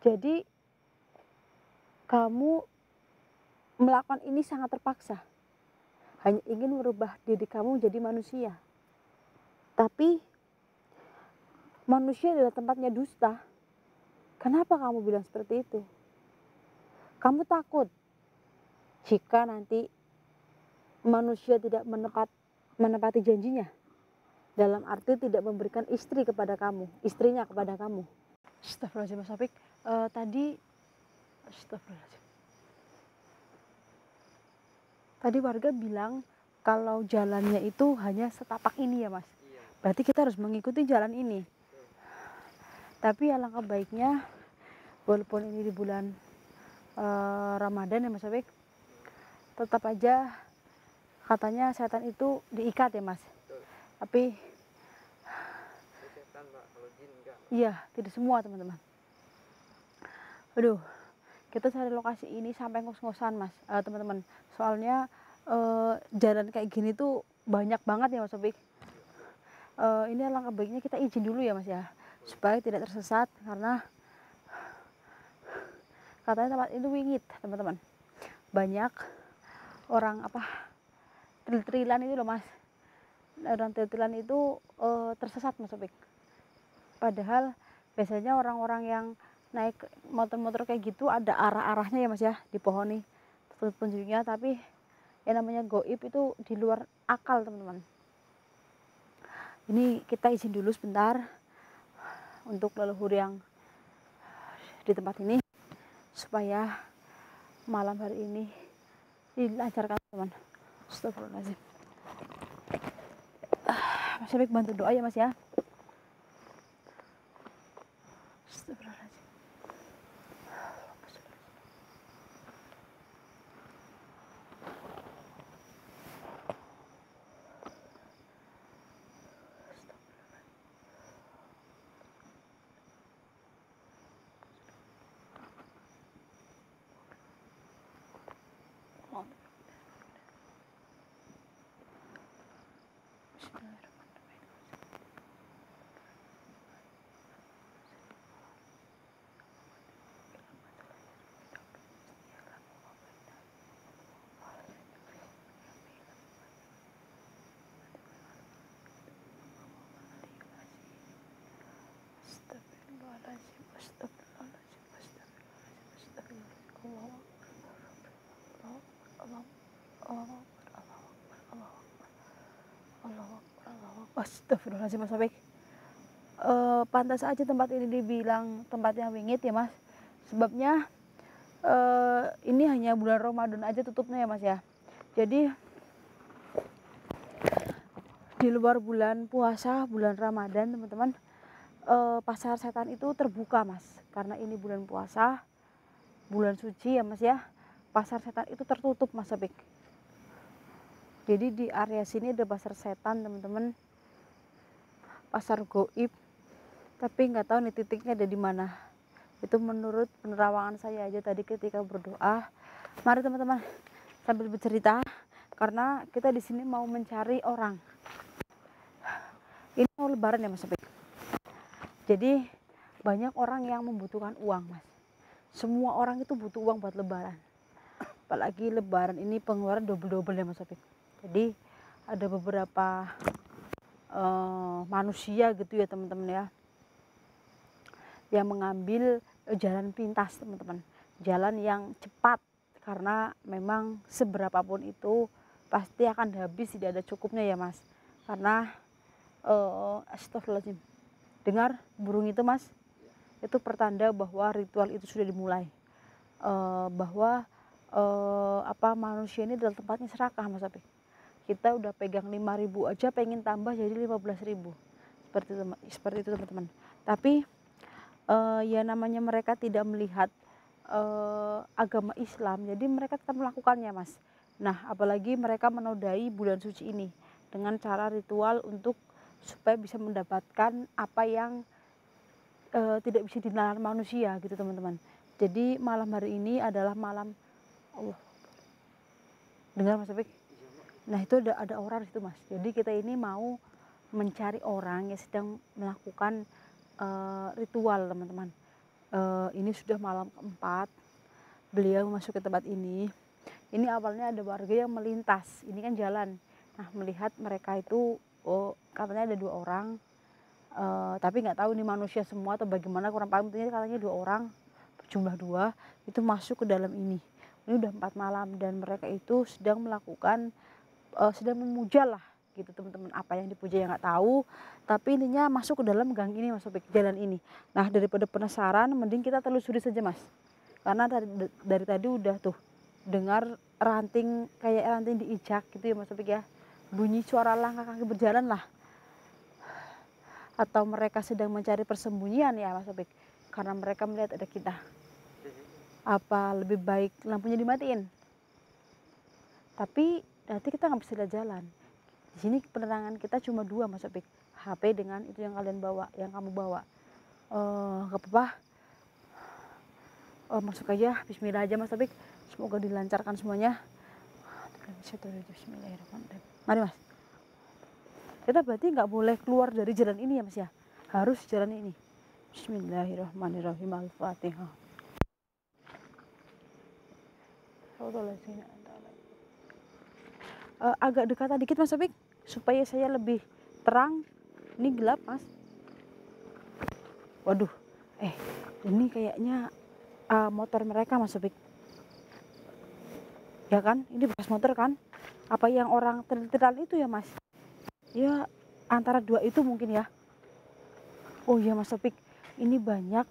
Jadi kamu melakukan ini sangat terpaksa, hanya ingin merubah diri kamu menjadi manusia. Tapi manusia adalah tempatnya dusta. Kenapa kamu bilang seperti itu? Kamu takut jika nanti manusia tidak menepati janjinya, dalam arti tidak memberikan istrinya kepada kamu. Astagfirullahaladzim, Mas Taufik. Tadi warga bilang kalau jalannya itu hanya setapak ini ya Mas. Berarti kita harus mengikuti jalan ini. Tapi alangkah baiknya, walaupun ini di bulan Ramadan ya Mas Taufik, tetap aja katanya setan itu diikat ya Mas. Tapi setan Pak, kalau jin enggak. Iya, tidak semua teman-teman. Aduh, kita cari lokasi ini sampai ngos-ngosan Mas, teman-teman. Soalnya jalan kayak gini tuh banyak banget ya Mas Taufik. Ini alangkah baiknya kita izin dulu ya Mas ya, supaya tidak tersesat, karena katanya tempat itu wingit teman-teman. Banyak orang tril-trilan itu loh Mas. Orang tril-trilan itu tersesat Mas Taufik. Padahal biasanya orang-orang yang naik motor-motor kayak gitu ada arah-arahnya ya Mas ya, di pohon nih petunjuknya. Tapi yang namanya goib itu di luar akal teman-teman. Ini kita izin dulu sebentar untuk leluhur yang di tempat ini, supaya malam hari ini dilancarkan teman. Astagfirullahaladzim. Mas Taufik bantu doa ya Mas ya. Astagfirullahaladzim. Astagfirullahaladzim Mas Taufik. Pantas aja tempat ini dibilang tempatnya wingit ya Mas. Sebabnya ini hanya bulan Ramadan aja tutupnya ya Mas ya. Jadi di luar bulan puasa, bulan Ramadan teman-teman, pasar setan itu terbuka Mas. Karena ini bulan puasa, bulan suci ya Mas ya. Pasar setan itu tertutup Mas Taufik. Jadi di area sini ada pasar setan teman-teman, pasar goib, tapi nggak tahu nih titiknya ada di mana. Itu menurut penerawangan saya aja tadi ketika berdoa. Mari teman-teman sambil bercerita, karena kita di sini mau mencari orang. Ini mau lebaran ya Mas Taufik. Jadi banyak orang yang membutuhkan uang Mas. Semua orang itu butuh uang buat lebaran. Apalagi lebaran ini pengeluaran double-double ya Mas Taufik. Jadi ada beberapa manusia gitu ya teman-teman ya, yang mengambil jalan pintas teman-teman, jalan yang cepat, karena memang seberapapun itu pasti akan habis, tidak ada cukupnya ya Mas. Karena astagfirullahaladzim, dengar burung itu Mas, itu pertanda bahwa ritual itu sudah dimulai, bahwa manusia ini adalah tempatnya serakah Mas Taufik. Kita udah pegang 5.000 aja pengen tambah jadi 15.000, seperti itu teman-teman. Tapi ya namanya mereka tidak melihat agama Islam, jadi mereka tetap melakukannya Mas. Nah apalagi mereka menodai bulan suci ini dengan cara ritual untuk supaya bisa mendapatkan apa yang tidak bisa dinalar manusia gitu teman-teman. Jadi malam hari ini adalah malam Allah. Dengar Mas Taufik? Nah itu ada orang di situ Mas. Jadi kita ini mau mencari orang yang sedang melakukan ritual teman-teman. Ini sudah malam keempat beliau masuk ke tempat ini. Ini awalnya ada warga yang melintas, ini kan jalan. Nah, melihat mereka itu, oh katanya ada 2 orang, tapi nggak tahu ini manusia semua atau bagaimana, kurang paham. Intinya katanya 2 orang, berjumlah 2, itu masuk ke dalam ini. Ini udah 4 malam dan mereka itu sedang melakukan, sedang memuja lah gitu teman-teman. Apa yang dipuja yang nggak tahu, tapi intinya masuk ke dalam gang ini, masuk ke jalan ini. Nah, daripada penasaran, mending kita telusuri saja mas. Karena dari tadi udah tuh dengar ranting, kayak ranting diijak gitu ya mas Topik ya, bunyi suara langkah kaki berjalan lah, atau mereka sedang mencari persembunyian ya mas Topik, karena mereka melihat ada kita. Apa lebih baik lampunya dimatiin? Tapi nanti kita nggak bisa lihat jalan. Di sini penerangan kita cuma 2 mas Topik, HP dengan itu yang kalian bawa, yang kamu bawa. Gak apa-apa, masuk aja, bismillah aja mas Topik, semoga dilancarkan semuanya. Bismillahirrahmanirrahim. Mari mas, kita berarti nggak boleh keluar dari jalan ini ya mas ya, harus jalan ini. Bismillahirrahmanirrahim. Al-Fatihah. Agak dekatan dikit mas Topik supaya saya lebih terang, ini gelap mas. Waduh, ini kayaknya motor mereka mas Topik, ya kan, ini bekas motor kan, apa yang orang terlihat itu ya mas, ya antara 2 itu mungkin ya. Oh iya mas Topik, ini banyak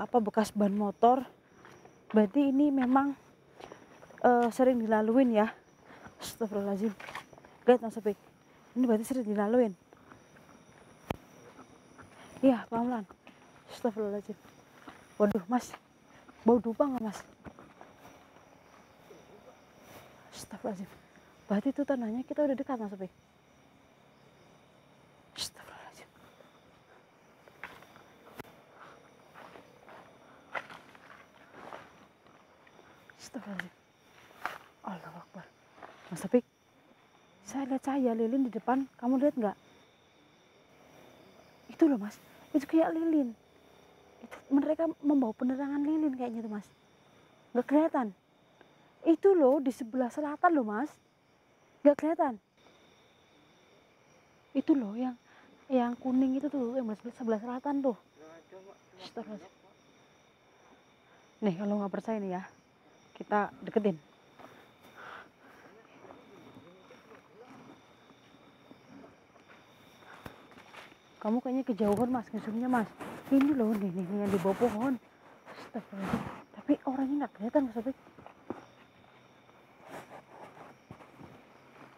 bekas ban motor, berarti ini memang sering dilaluin ya. Astagfirullahaladzim, lihat mas Topik, ini berarti sering dilaluin. Iya pelan-pelan. Astagfirullahaladzim. Waduh mas, bau dupa nggak mas? Astagfirullahaladzim, berarti itu tandanya kita udah dekat mas Topik. Astagfirullahaladzim. Astagfirullahaladzim. Allahu Akbar. Mas Topik, saya lihat cahaya lilin di depan, kamu lihat nggak? Itu loh mas, itu kayak lilin. Itu mereka membawa penerangan lilin kayaknya tuh mas, nggak kelihatan. Itu loh di sebelah selatan loh mas, nggak kelihatan. Itu loh yang kuning itu tuh, yang sebelah selatan tuh. Astagfirullahaladzim. Nih kalau nggak percaya nih ya, kita deketin. Kamu kayaknya kejauhan mas, ngesumnya mas. Ini loh, nih yang di bawah pohon. Astagfirullahaladzim. Tapi orangnya nggak kelihatan mas Topik.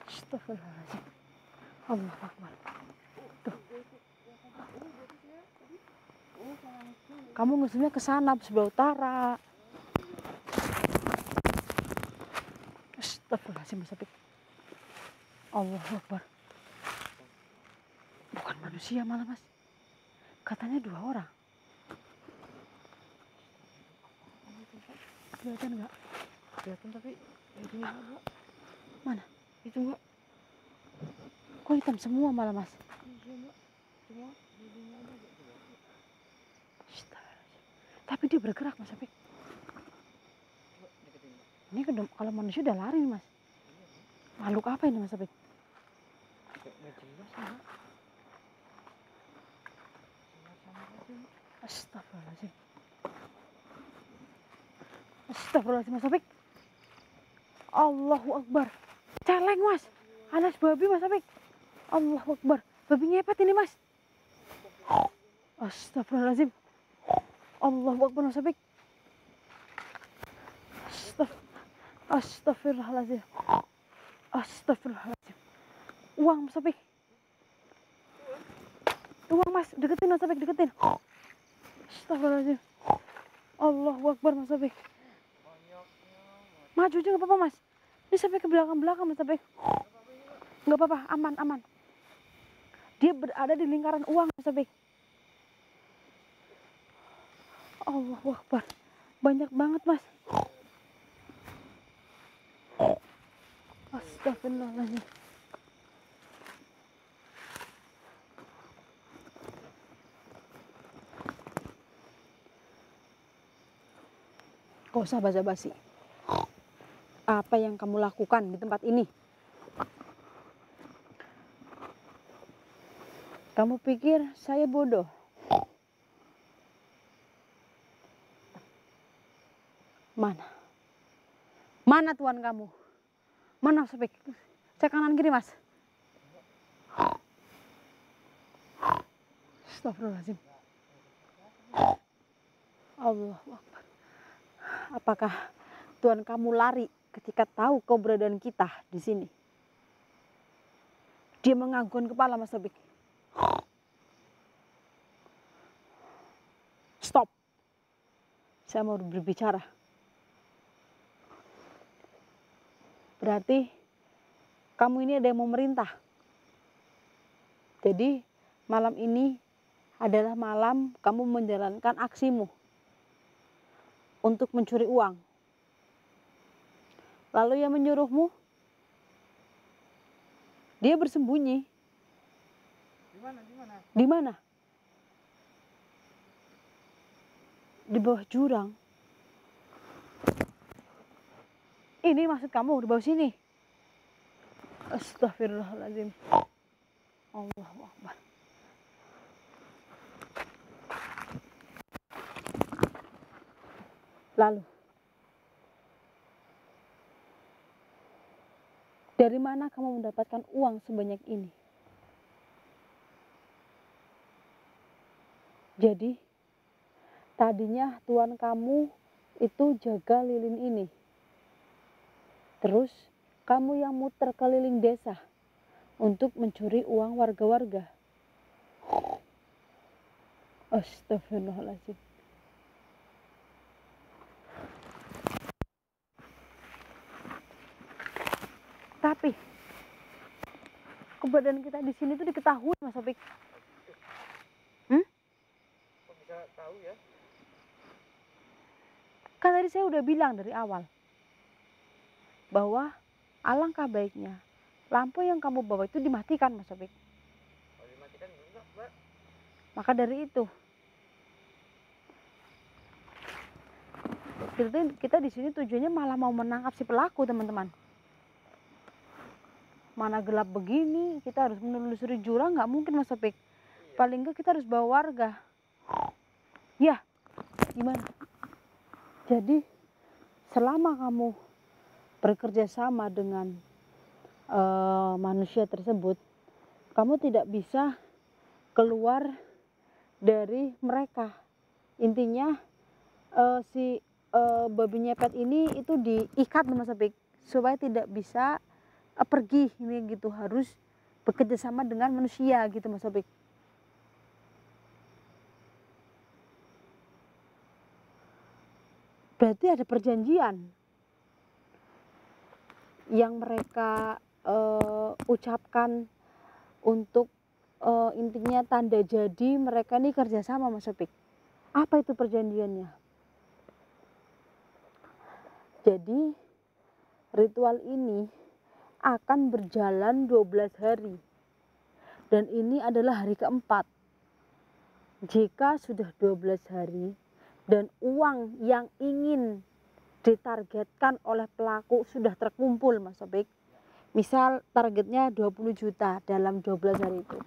Astagfirullahaladzim. Allahu Akbar. Tuh. Kamu ngesumnya ke sana, sebelah utara. Astagfirullahaladzim mas Topik. Allahu Akbar. Bukan manusia malah mas, katanya 2 orang. Kelihatan nggak? Kelihatan tapi itu enggak. Mana? Itu enggak. Kok hitam semua malah mas? Cuma tapi dia bergerak mas Apik. Ini kalau manusia udah lari mas. Makhluk apa ini mas Apik? Astagfirullahaladzim. Astagfirullahaladzim mas Apik. Allahu Akbar. Celeng mas, alias babi mas Apik. Allahu Akbar, babi ngepet ini mas. Astagfirullahaladzim. Allahu Akbar mas Apik. Astagfirullahaladzim. Astagfirullahaladzim. Uang mas Apik. Uang mas, deketin mas Apik, deketin. Astagfirullahaladzim. Allahu Akbar mas Apik. Maju aja gak apa-apa mas. Ini sampai ke belakang-belakang mas Apik. Gak apa-apa, aman. Dia berada di lingkaran uang mas Apik. Allahu Akbar. Banyak banget mas. Astagfirullahaladzim. Gak usah basa-basi. Apa yang kamu lakukan di tempat ini? Kamu pikir saya bodoh? Mana? Mana tuan kamu? Mana Mas Apik? Cek kanan kiri Mas. Astagfirullahaladzim. Allah Akbar. Apakah tuan kamu lari ketika tahu keberadaan kita di sini? Dia menganggukkan kepala Mas Apik. Stop. Saya mau berbicara. Berarti kamu ini ada yang mau merintah. Jadi malam ini adalah malam kamu menjalankan aksimu untuk mencuri uang. Lalu yang menyuruhmu, dia bersembunyi. Di mana? Di bawah jurang. Ini maksud kamu di bawah sini? Astagfirullahaladzim. Allahu Akbar. Lalu, dari mana kamu mendapatkan uang sebanyak ini? Jadi, tadinya tuan kamu itu jaga lilin ini. Terus, kamu yang muter keliling desa untuk mencuri uang warga-warga. Astagfirullahaladzim. Tapi keberadaan kita di sini tuh diketahui Mas Apik. Kok bisa tahu ya? Kan tadi saya udah bilang dari awal bahwa alangkah baiknya lampu yang kamu bawa itu dimatikan Mas Apik. Kalau dimatikan enggak, Mbak. Maka dari itu kita di sini tujuannya malah mau menangkap si pelaku, teman-teman. Mana gelap begini, kita harus menelusuri jurang, nggak mungkin Mas Apik. Paling enggak kita harus bawa warga. Ya, gimana? Jadi selama kamu bekerja sama dengan manusia tersebut, kamu tidak bisa keluar dari mereka. Intinya si babi nyepet ini itu diikat Mas Apik supaya tidak bisa pergi ini gitu, harus bekerja sama dengan manusia gitu Mas Apik. Berarti ada perjanjian yang mereka ucapkan untuk intinya tanda jadi mereka ini kerjasama Mas Apik. Apa itu perjanjiannya? Jadi ritual ini akan berjalan 12 hari. Dan ini adalah hari keempat. Jika sudah 12 hari dan uang yang ingin ditargetkan oleh pelaku sudah terkumpul Mas Apik. Misal targetnya 20 juta dalam 12 hari itu.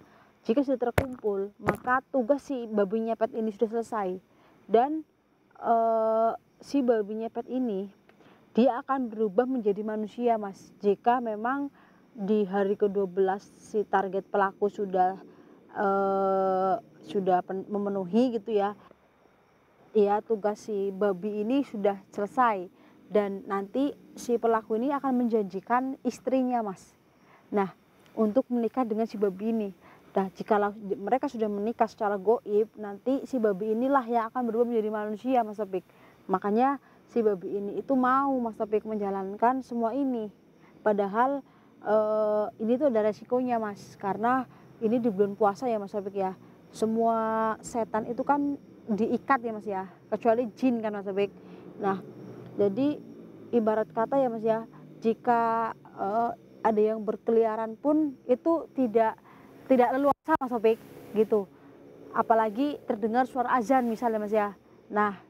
Jika sudah terkumpul, maka tugas si babi nyepet ini sudah selesai. Dan si babi nyepet ini dia akan berubah menjadi manusia Mas. Jika memang di hari ke-12 si target pelaku sudah memenuhi gitu ya. Ya, tugas si babi ini sudah selesai dan nanti si pelaku ini akan menjanjikan istrinya Mas. Nah, untuk menikah dengan si babi ini. Nah, jika mereka sudah menikah secara goib, nanti si babi inilah yang akan berubah menjadi manusia Mas Apik. Makanya si babi ini itu mau Mas Apik menjalankan semua ini. Padahal ini tuh ada resikonya Mas, karena ini di bulan puasa ya Mas Apik ya. Semua setan itu kan diikat ya Mas ya, kecuali jin kan Mas Apik. Nah, jadi ibarat kata ya Mas ya, jika ada yang berkeliaran pun itu tidak leluasa Mas Apik gitu. Apalagi terdengar suara azan misalnya Mas ya. Nah,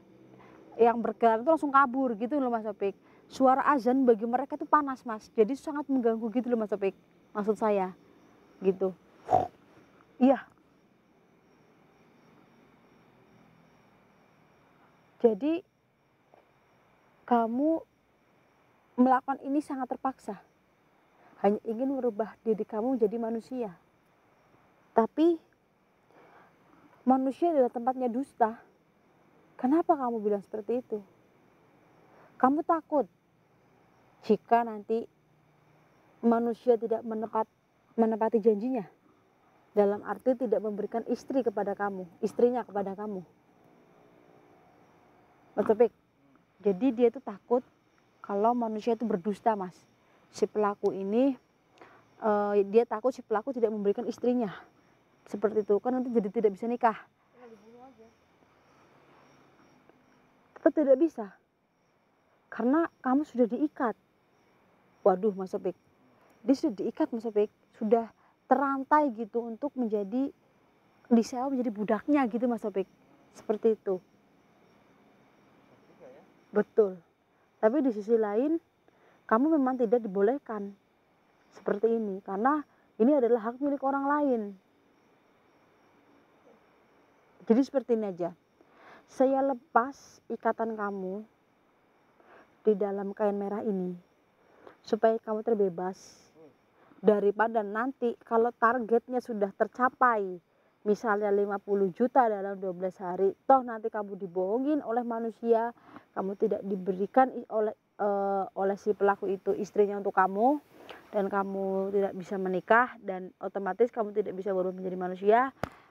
yang bergerak itu langsung kabur gitu loh Mas Topik. Suara azan bagi mereka itu panas Mas, jadi sangat mengganggu gitu loh Mas Topik, maksud saya gitu. Iya, jadi kamu melakukan ini sangat terpaksa, hanya ingin merubah diri kamu menjadi manusia. Tapi manusia adalah tempatnya dusta. Kenapa kamu bilang seperti itu? Kamu takut jika nanti manusia tidak menepati janjinya, dalam arti tidak memberikan istrinya kepada kamu. Mas Topik, jadi dia itu takut kalau manusia itu berdusta Mas. Si pelaku ini dia takut si pelaku tidak memberikan istrinya, seperti itu kan, nanti jadi tidak bisa nikah. Tetap tidak bisa, karena kamu sudah diikat. Waduh Mas Topik, dia sudah diikat Mas Topik, sudah terantai gitu untuk disewa menjadi budaknya gitu Mas Topik, seperti itu. Betul. Tapi di sisi lain kamu memang tidak dibolehkan seperti ini, karena ini adalah hak milik orang lain. Jadi seperti ini aja, saya lepas ikatan kamu di dalam kain merah ini supaya kamu terbebas, daripada nanti kalau targetnya sudah tercapai, misalnya 50 juta dalam 12 hari, toh nanti kamu dibohongin oleh manusia, kamu tidak diberikan oleh si pelaku itu istrinya untuk kamu, dan kamu tidak bisa menikah, dan otomatis kamu tidak bisa berubah menjadi manusia.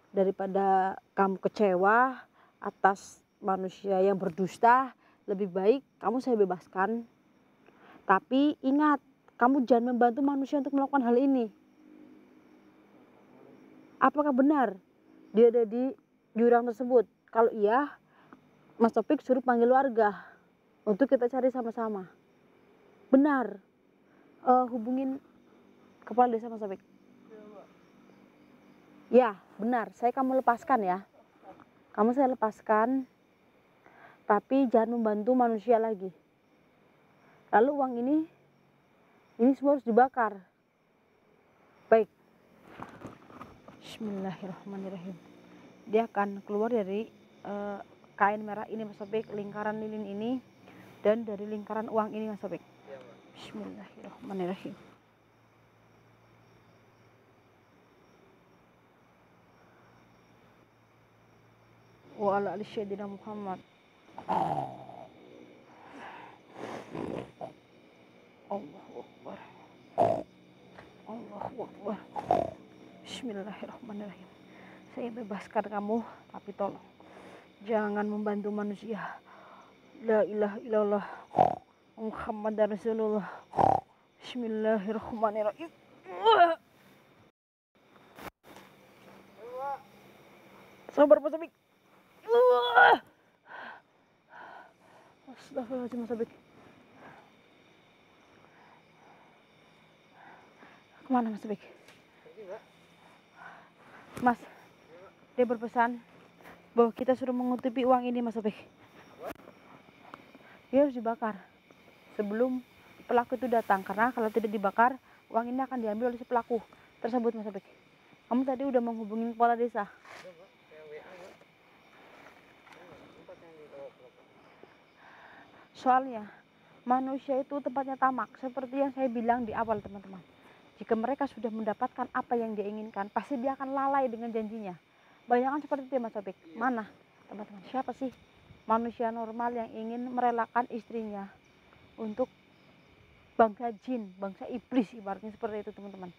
Daripada kamu kecewa atas manusia yang berdusta, lebih baik kamu saya bebaskan. Tapi ingat, kamu jangan membantu manusia untuk melakukan hal ini. Apakah benar dia ada di jurang tersebut? Kalau iya, Mas Topik suruh panggil warga untuk kita cari sama-sama. Benar, hubungin kepala desa Mas Topik. Ya, benar, saya kamu lepaskan ya. Kamu saya lepaskan, tapi jangan membantu manusia lagi. Lalu uang ini semua harus dibakar. Baik. Bismillahirrahmanirrahim. Dia akan keluar dari kain merah ini Mas Topik, lingkaran lilin ini, dan dari lingkaran uang ini Mas Topik. Bismillahirrahmanirrahim. Wa ala ali sayyidina Muhammad. Allahu Akbar. Allahu Akbar. Bismillahirrahmanirrahim. Saya bebaskan kamu, tapi tolong jangan membantu manusia. La ilaha illallah Muhammad Rasulullah. Bismillahirrahmanirrahim. Sabar Mas Topik. Astagfirullahaladzim Mas Topik. Kemana Mas Topik? Mas, dia berpesan bahwa kita suruh mengutupi uang ini Mas Topik. Dia harus dibakar sebelum pelaku itu datang, karena kalau tidak dibakar, uang ini akan diambil oleh si pelaku tersebut Mas Topik. Kamu tadi udah menghubungi kepala desa? Soalnya manusia itu tempatnya tamak, seperti yang saya bilang di awal teman-teman. Jika mereka sudah mendapatkan apa yang dia inginkan, pasti dia akan lalai dengan janjinya. Bayangkan seperti itu Mas Topik. Mana teman-teman, siapa sih manusia normal yang ingin merelakan istrinya untuk bangsa jin, bangsa iblis, ibaratnya seperti itu teman-teman.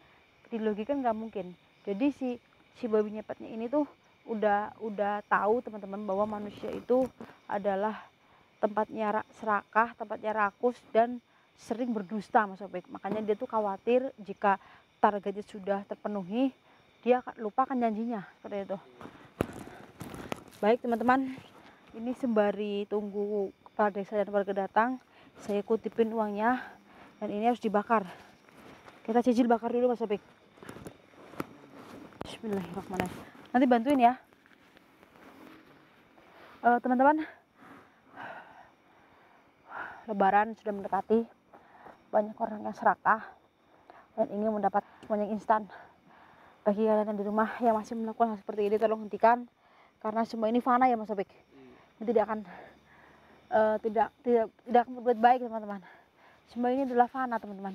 Di logika nggak mungkin. Jadi si babi ngepetnya ini tuh udah tahu teman-teman bahwa manusia itu adalah tempatnya serakah, tempatnya rakus, dan sering berdusta Mas Topik. Makanya dia tuh khawatir jika targetnya sudah terpenuhi, dia lupakan janjinya, seperti itu. Baik teman-teman, ini sembari tunggu kepala desa dan warga datang, saya kutipin uangnya, dan ini harus dibakar. Kita cicil bakar dulu Mas Topik. Bismillahirrahmanirrahim. Nanti bantuin ya teman-teman. Lebaran sudah mendekati, banyak orang yang serakah dan ingin mendapat semuanya instan. Bagi kalian yang di rumah yang masih melakukan hal seperti ini, tolong hentikan, karena semua ini fana ya Mas Topik. Ini tidak akan tidak akan berbuat baik teman-teman. Semua ini adalah fana teman-teman.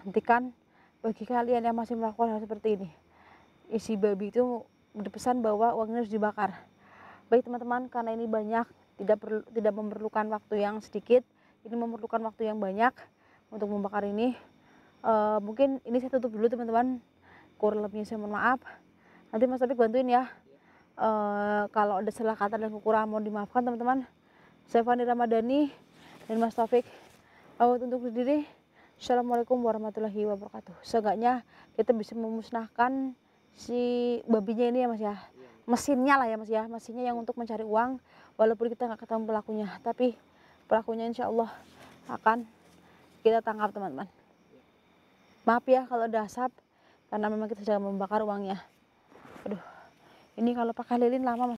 Hentikan. Bagi kalian yang masih melakukan hal seperti ini, isi babi itu berpesan bahwa uangnya harus dibakar. Baik teman-teman, karena ini banyak, tidak memerlukan waktu yang sedikit, ini memerlukan waktu yang banyak untuk membakar ini. Mungkin ini saya tutup dulu teman-teman, kurang lebihnya saya mohon maaf. Nanti Mas Topik bantuin ya. Kalau ada salah kata dan kekurangan mohon dimaafkan teman-teman. Saya Fani Ramadhani dan Mas Taufik pamit untuk diri. Assalamualaikum warahmatullahi wabarakatuh. Seenggaknya kita bisa memusnahkan si babinya ini ya Mas ya. Mesinnya lah ya Mas ya, mesinnya yang untuk mencari uang. Walaupun kita nggak ketemu pelakunya, tapi pelakunya insya Allah akan kita tangkap teman-teman. Maaf ya kalau ada asap, karena memang kita sedang membakar uangnya. Aduh, ini kalau pakai lilin lama Mas.